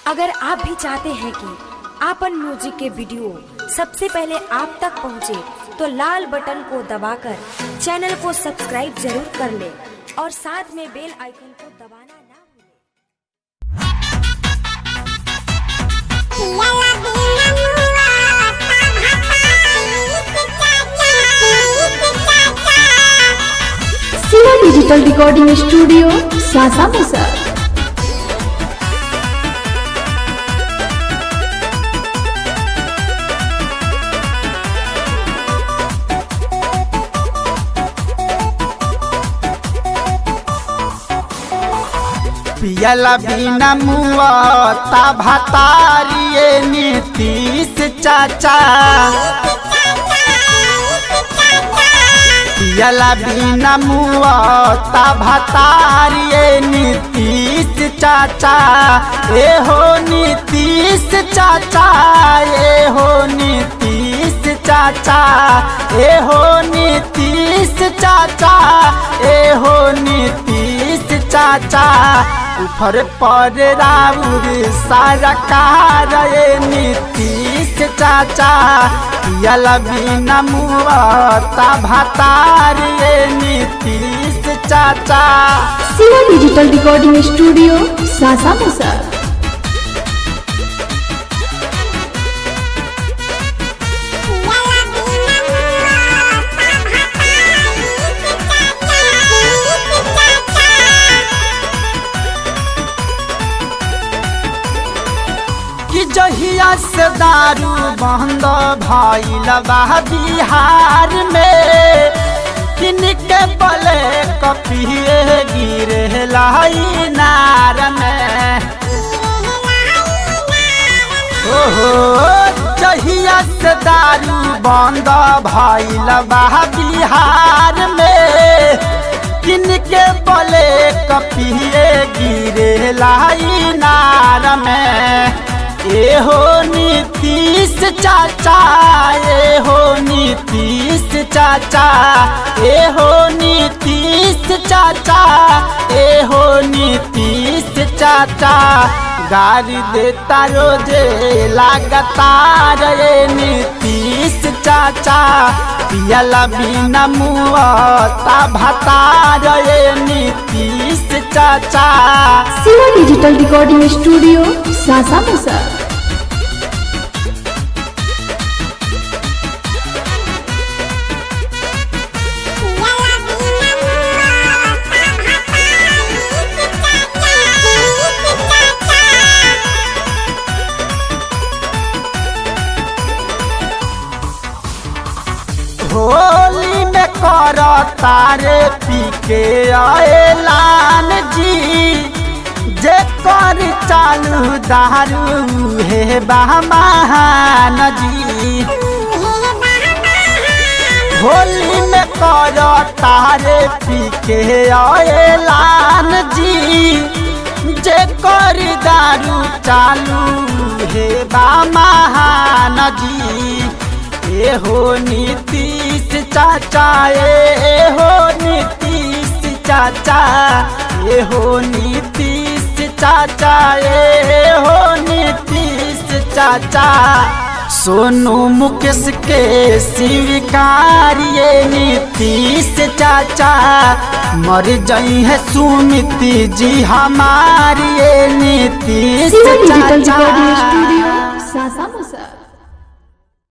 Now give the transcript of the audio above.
अगर आप भी चाहते हैं कि आपन म्यूजिक के वीडियो सबसे पहले आप तक पहुंचे, तो लाल बटन को दबाकर चैनल को सब्सक्राइब जरूर कर ले और साथ में बेल आइकन को दबाना ना भूलें। शिवा डिजिटल रिकॉर्डिंग स्टूडियो सासा मुसा। पियला बिना मुआता भतारिये नीतीश चाचा। पियला बिना मुआता भतारिये नीतीश चाचा। ए हो नीतीश चाचा, ए हो नीतीश चाचा, ए हो नीतीश चाचा, ए हो नीतीश चाचा। ऊपर पर राउर सरकार नीतीश चाचा। पियला बिना मुआता भतार नीतीश चाचा। शिवा डिजिटल रिकॉर्डिंग स्टूडियो सासा मुसा। जहिया से दारू बंद भइल बा बिहार में, किनके बले कपिए गिरे लाई नार में। ओहो जहिया से दारू बंद भइल बा बिहार में, किनके बले कपिए गिरे लाई नार में। ए हो नीतीश चाचा, ए हो नीतीश चाचा, ए हो नीतीश चाचा, ए हो नीतीश चाचा। गाड़ी देता रोजे लगातार नीतीश चाचा। पियला बिना मुआता भतार नीतीश चाचा। शिवा डिजिटल रिकॉर्डिंग स्टूडियो सासा मुसा। होली में कर तारे पी के ऐलान जी। जे कर चालू दारू हे बहमान जी। होली में कर तारे पी के ऐलान जी। जे कर दारू चालू हे बहमान जी। ए हो नीतीश चाचा, ए हो नीतीश चाचा, ए हो नीतीश चाचा, ए हो नीतीश चाचा। सोनू मुकेश के स्वीकारिये नीतीश चाचा। मर जाई है सुमिति जी हमारी नीतीश शिवा डिजिटल चाचा। रिकॉर्डिंग स्टूडियो सासा मुसा।